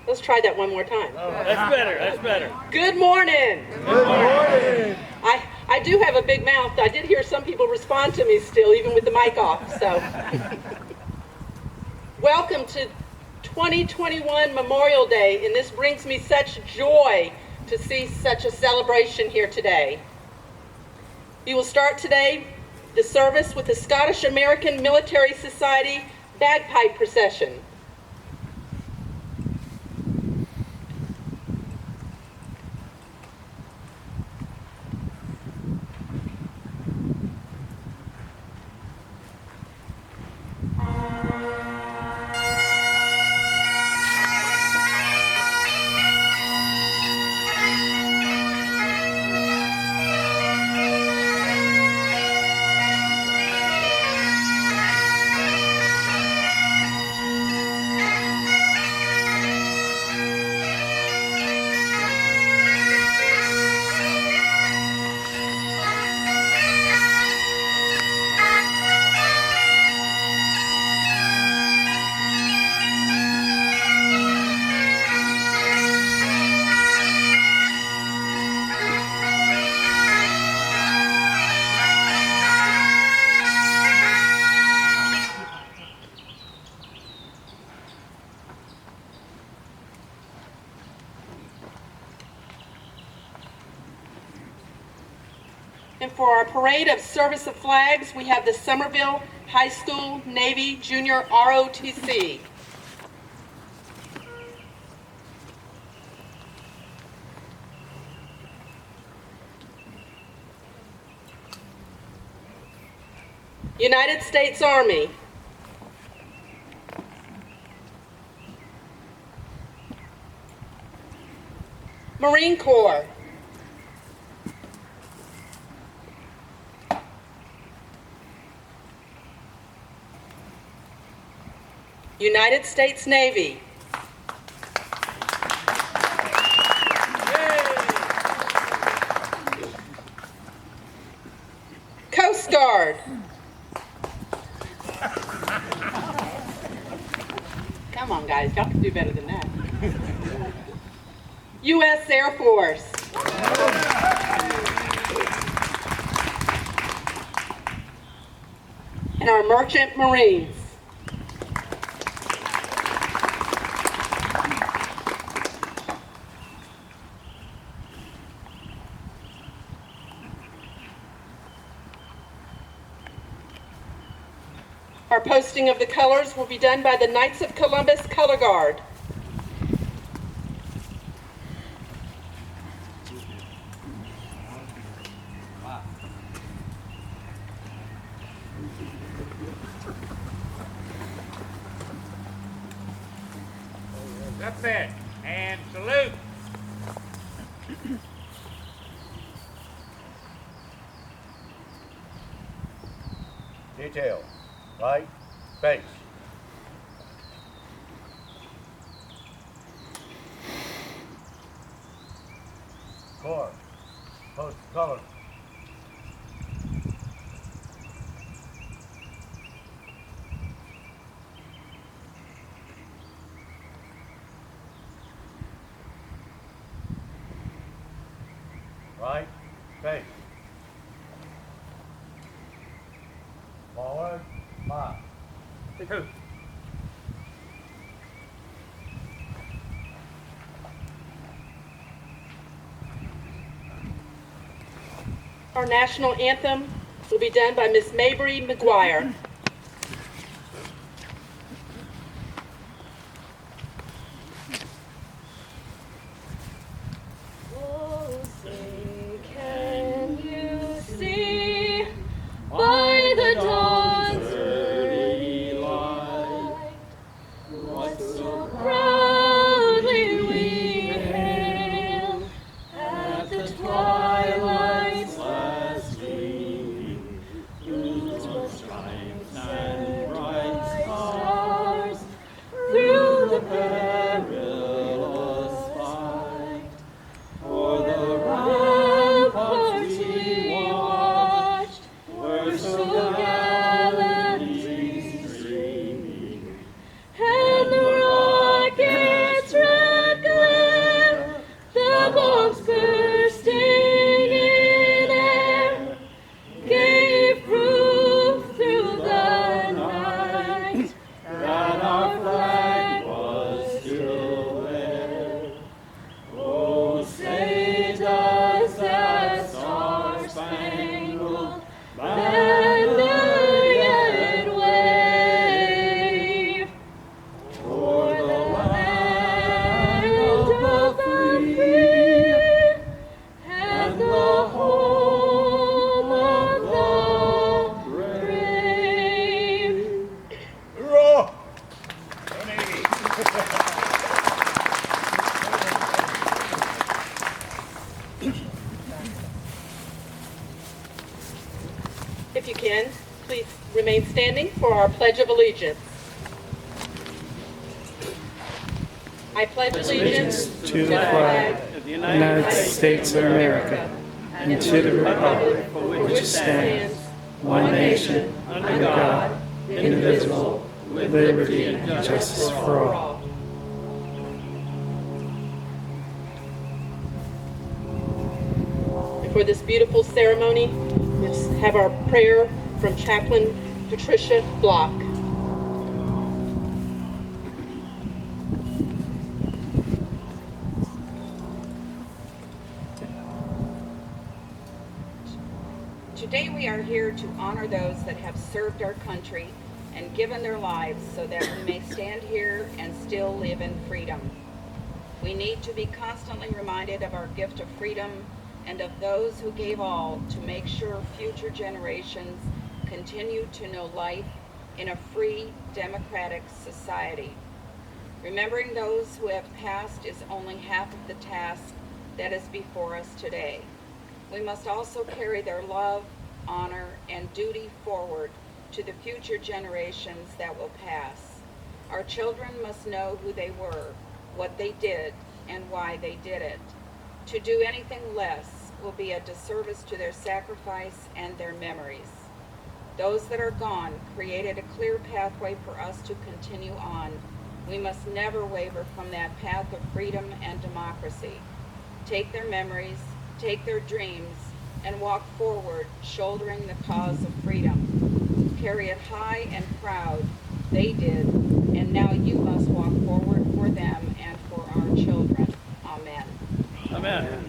Let's try that one more time. That's better. That's better. Good morning. Good morning. I do have a big mouth. I did hear some people respond to me still, even with the mic off. So, welcome to 2021 Memorial Day, and this brings me such joy to see such a celebration here today. We will start today the service with the Scottish American Military Society bagpipe procession. And for our parade of service of flags, we have the Somerville High School Navy Junior ROTC. United States Army. Marine Corps. United States Navy. Coast Guard. Come on, guys, y'all can do better than that. U.S. Air Force. And our Merchant Marines. Our posting of the colors will be done by the Knights of Columbus Color Guard. That's it. And salute. Detail. Right. Face. Core. Post color. Right. Face. Forward. Mark. Two. Our national anthem will be done by Miss Mabry McGuire. Oh, say, can you see by the dawn's early light what so proudly we hailed at the twilight's last gleam, whose most triumph remain standing for our Pledge of Allegiance. I pledge allegiance to the flag of the United States of America and to the republic for which it stands, one nation, under God, indivisible, with liberty and justice for all. And for this beautiful ceremony, let's have our prayer from Chaplain Patricia Block. Today we are here to honor those that have served our country and given their lives so that we may stand here and still live in freedom. We need to be constantly reminded of our gift of freedom and of those who gave all to make sure future generations continue to know life in a free, democratic society. Remembering those who have passed is only half of the task that is before us today. We must also carry their love, honor, and duty forward to the future generations that will pass. Our children must know who they were, what they did, and why they did it. To do anything less will be a disservice to their sacrifice and their memories. Those that are gone created a clear pathway for us to continue on. We must never waver from that path of freedom and democracy. Take their memories, take their dreams, and walk forward, shouldering the cause of freedom. Carry it high and proud. They did, and now you must walk forward for them and for our children. Amen. Amen.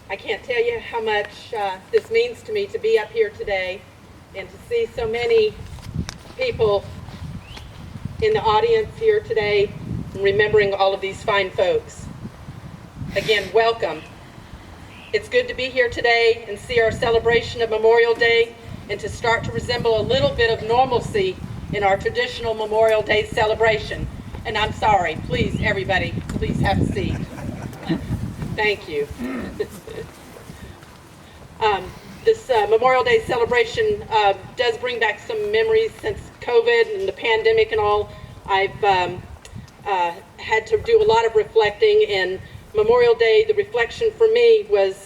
I can't tell you how much this means to me to be up here today and to see so many people in the audience here today and remembering all of these fine folks. Again, welcome. It's good to be here today and see our celebration of Memorial Day and to start to resemble a little bit of normalcy in our traditional Memorial Day celebration. And I'm sorry, please, everybody, please have a seat. Thank you. This Memorial Day celebration does bring back some memories since COVID and the pandemic and all. I've had to do a lot of reflecting, and Memorial Day, the reflection for me was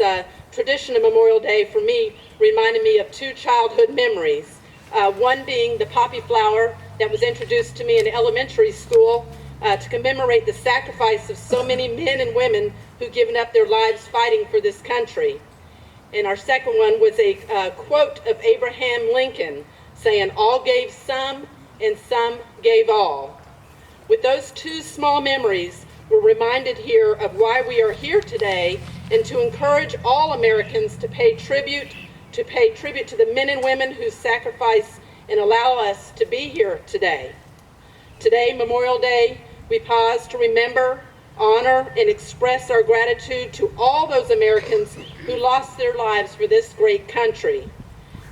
tradition of Memorial Day for me reminded me of two childhood memories. One being the poppy flower that was introduced to me in elementary school to commemorate the sacrifice of so many men and women who've given up their lives fighting for this country. And our second one was a quote of Abraham Lincoln saying, "All gave some and some gave all." With those two small memories, we're reminded here of why we are here today and to encourage all Americans to pay tribute to the men and women who sacrifice and allow us to be here today. Today, Memorial Day, we pause to remember, honor, and express our gratitude to all those Americans who lost their lives for this great country.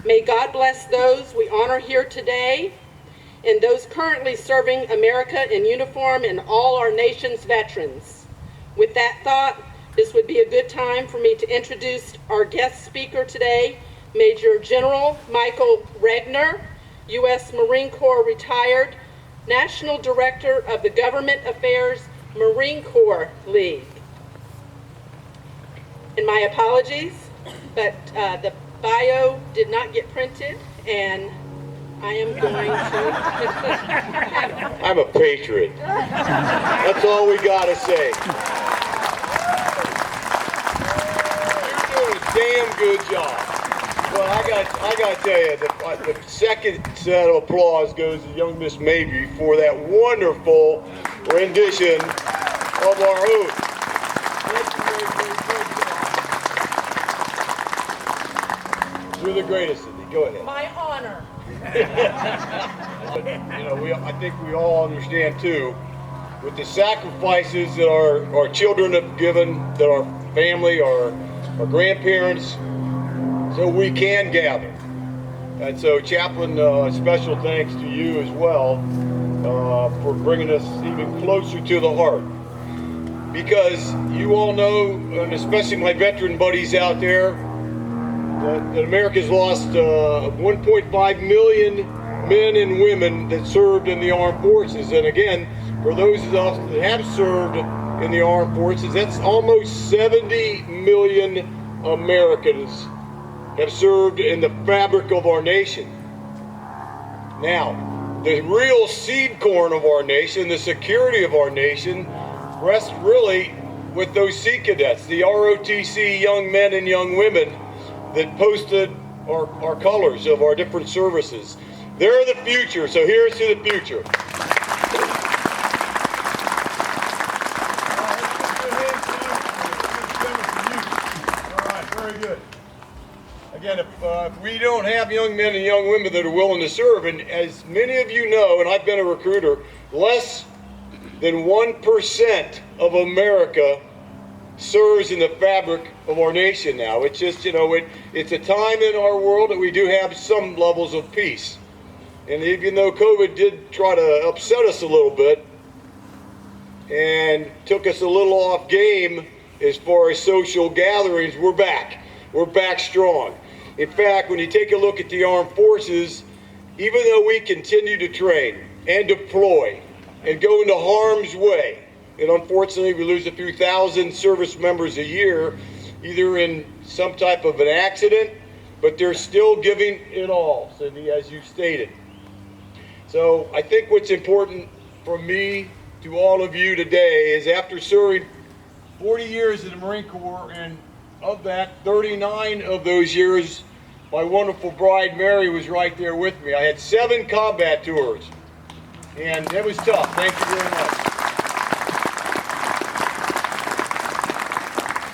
May God bless those we honor here today and those currently serving America in uniform and all our nation's veterans. With that thought, this would be a good time for me to introduce our guest speaker today, Major General Michael Regner, U.S. Marine Corps retired, National Director of the Government Affairs Marine Corps League. And my apologies, but the bio did not get printed, and I am going to I'm a patriot. That's all we gotta say. You're doing a damn good job. Well, I got to tell you, the second set of applause goes to young Miss Mabry for that wonderful rendition of our oath. You're the greatest, Cindy. Go ahead. my honor. You know, I think we all understand too, with the sacrifices that our children have given, that our family, our grandparents so we can gather. And so, Chaplain, special thanks to you as well for bringing us even closer to the heart. Because you all know, and especially my veteran buddies out there, that America's lost 1.5 million men and women that served in the armed forces. And again, for those of us that have served in the armed forces, that's almost 70 million Americans have served in the fabric of our nation. Now, the real seed corn of our nation, the security of our nation, rests really with those Sea Cadets, the ROTC young men and young women that posted our colors of our different services. They're the future, so here's to the future. All right, very good. Again, if we don't have young men and young women that are willing to serve, and as many of you know, and I've been a recruiter, less than 1% of America serves in the fabric of our nation now. It's just, it's a time in our world that we do have some levels of peace. And even though COVID did try to upset us a little bit and took us a little off game as far as social gatherings, we're back. We're back strong. In fact, when you take a look at the armed forces, even though we continue to train and deploy and go into harm's way, and unfortunately we lose a few thousand service members a year, either in some type of an accident, but they're still giving it all, Cindy, as you stated. So I think what's important for me to all of you today is, after serving 40 years in the Marine Corps, and of that, 39 of those years, my wonderful bride Mary was right there with me. I had 7 combat tours, and it was tough. Thank you very much.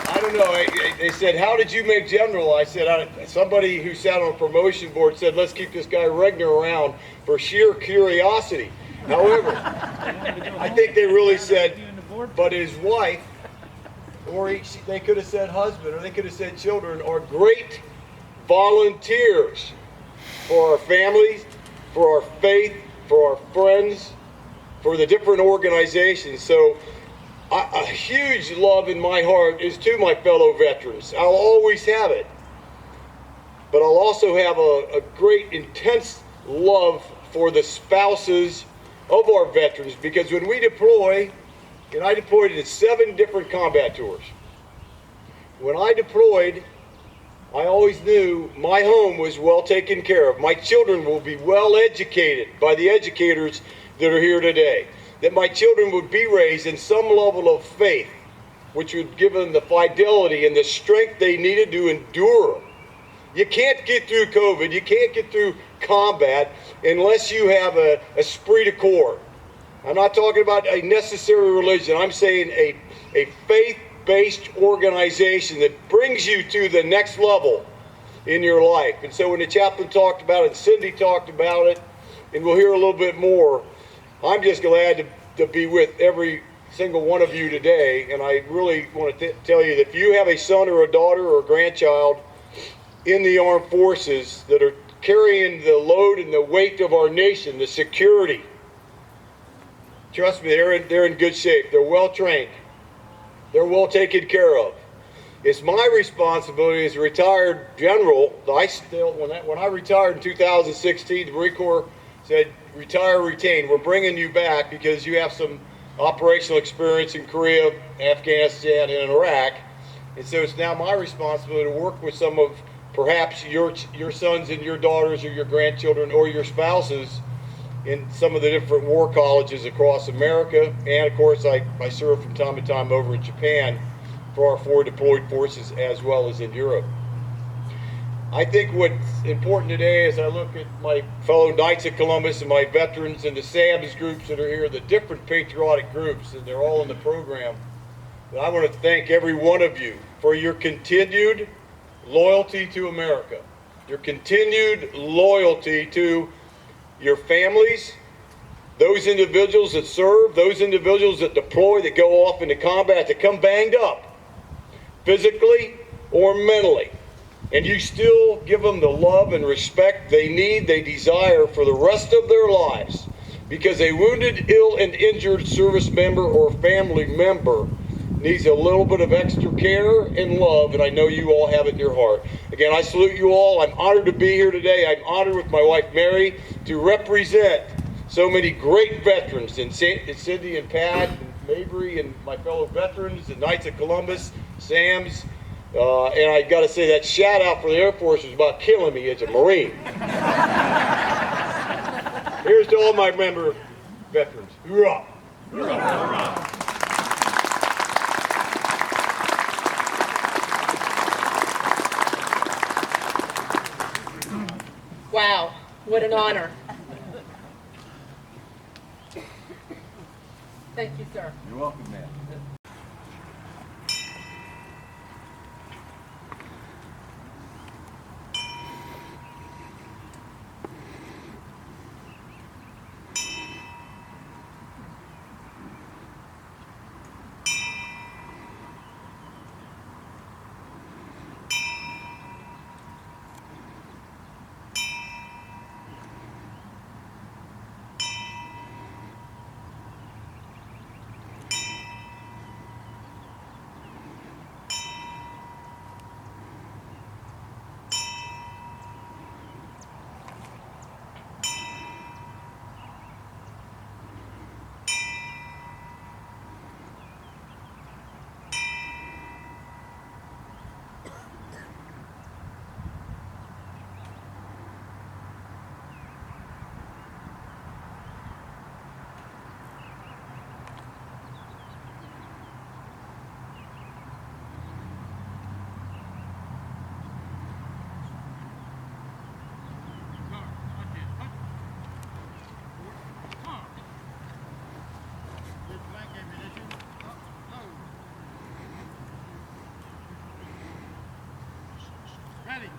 I don't know, they said, how did you make general? I said, somebody who sat on a promotion board said, let's keep this guy Regner around for sheer curiosity. However, I think they really said, but his wife, or they could have said husband, or they could have said children, are great volunteers for our families, for our faith, for our friends, for the different organizations. So a huge love in my heart is to my fellow veterans. I'll always have it. But I'll also have a great, intense love for the spouses of our veterans, because when we deploy, and I deployed in 7 different combat tours. When I deployed, I always knew my home was well taken care of. My children will be well educated by the educators that are here today. That my children would be raised in some level of faith, which would give them the fidelity and the strength they needed to endure. You can't get through COVID, you can't get through combat unless you have a esprit de corps. I'm not talking about a necessary religion. I'm saying a faith-based organization that brings you to the next level in your life. And so when the chaplain talked about it, and Cindy talked about it, and we'll hear a little bit more, I'm just glad to be with every single one of you today. And I really want to tell you that if you have a son or a daughter or a grandchild in the armed forces that are carrying the load and the weight of our nation, the security, trust me, they're in good shape. They're well trained. They're well taken care of. It's my responsibility as a retired general. When I retired in 2016, the Marine Corps said, retire, retain. We're bringing you back because you have some operational experience in Korea, Afghanistan, and Iraq. And so it's now my responsibility to work with some of perhaps your sons and your daughters or your grandchildren or your spouses in some of the different war colleges across America. And of course, I serve from time to time over in Japan for our forward deployed forces, as well as in Europe. I think what's important today, as I look at my fellow Knights of Columbus and my veterans and the SAMS groups that are here, the different patriotic groups, and they're all in the program, that I want to thank every one of you for your continued loyalty to America, your continued loyalty to your families, those individuals that serve, those individuals that deploy, that go off into combat, that come banged up, physically or mentally. and you still give them the love and respect they need, they desire for the rest of their lives, because a wounded, ill, and injured service member or family member needs a little bit of extra care and love, and I know you all have it in your heart. Again, I salute you all. I'm honored to be here today. I'm honored with my wife Mary to represent so many great veterans, and Cindy and Pat and Mabry and my fellow veterans, the Knights of Columbus, Sam's, and I got to say that shout out for the Air Force was about killing me as a Marine. Here's to all my member veterans. Hoorah! Hoorah! Wow, what an honor. Thank you, sir. You're welcome, man. Ready.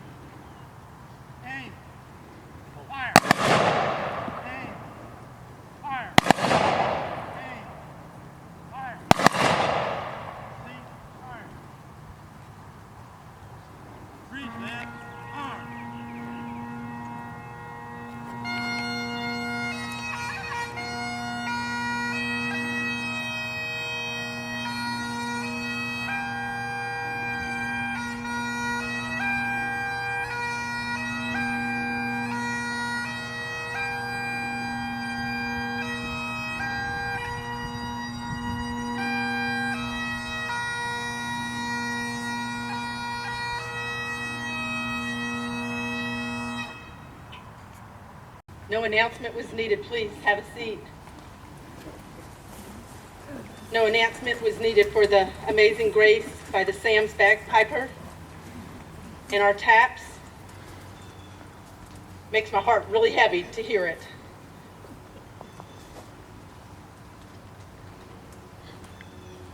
Aim. Fire. Aim. Fire. Aim. Fire. See? Fire. Breathe, man. Arm. No announcement was needed. Please have a seat. No announcement was needed for the Amazing Grace by the Sam's Bagpiper. And our taps. Makes my heart really heavy to hear it.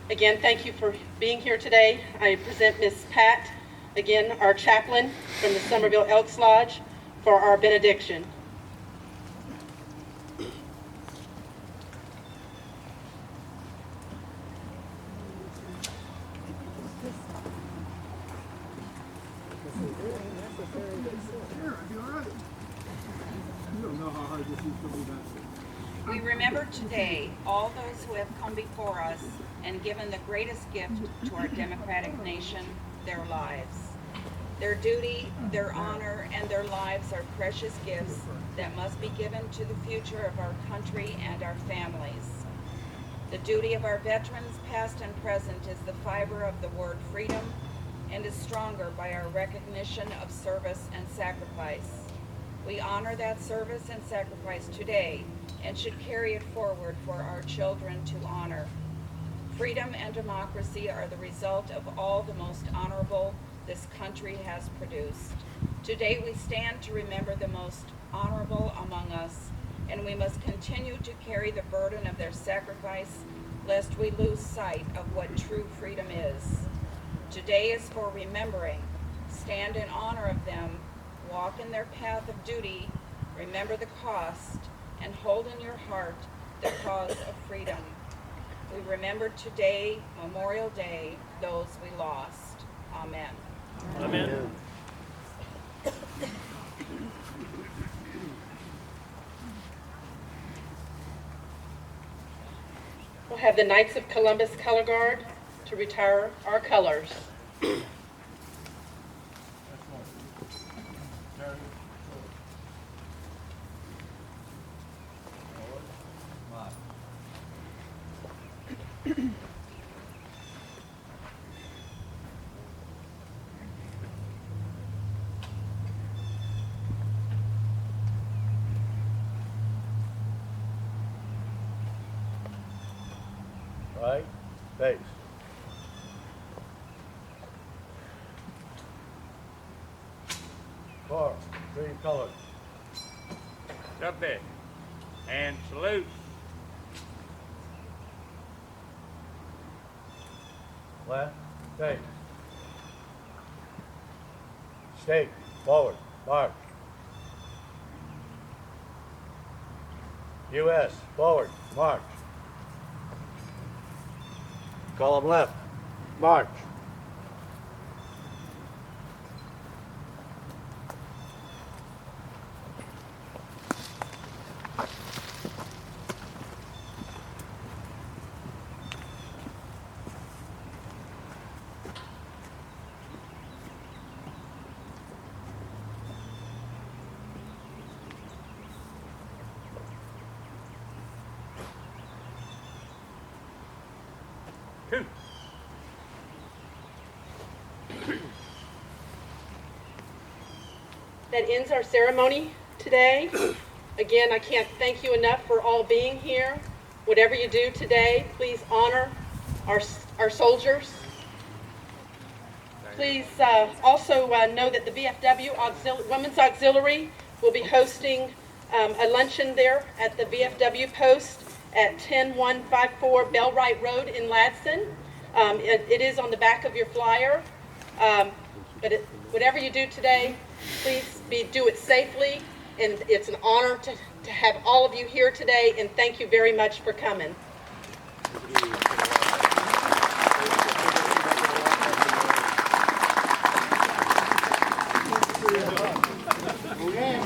Again, thank you for being here today. I present Miss Pat, again, our chaplain from the Somerville Elks Lodge, for our benediction. We remember today all those who have come before us and given the greatest gift to our democratic nation, their lives. Their duty, their honor, and their lives are precious gifts that must be given to the future of our country and our families. The duty of our veterans, past and present, is the fiber of the word freedom and is stronger by our recognition of service and sacrifice. We honor that service and sacrifice today and should carry it forward for our children to honor. Freedom and democracy are the result of all the most honorable this country has produced. Today we stand to remember the most honorable among us, and we must continue to carry the burden of their sacrifice, lest we lose sight of what true freedom is. Today is for remembering. Stand in honor of them, walk in their path of duty, remember the cost, and hold in your heart the cause of freedom. We remember today, Memorial Day, those we lost. Amen. Amen. We'll have the Knights of Columbus Color Guard to retire our colors. Right, face. Four, three colors. Up it. And salute. Left, face. Stake, forward, march. U.S., forward, march. Column left, march. Two. That ends our ceremony today. Again, I can't thank you enough for all being here. Whatever you do today, please honor our soldiers. Please also know that the VFW Women's Auxiliary will be hosting a luncheon there at the VFW post at 10154 Bellwright Road in Ladson. It is on the back of your flyer. But whatever you do today, please do it safely. And it's an honor to have all of you here today. And thank you very much for coming. Okay.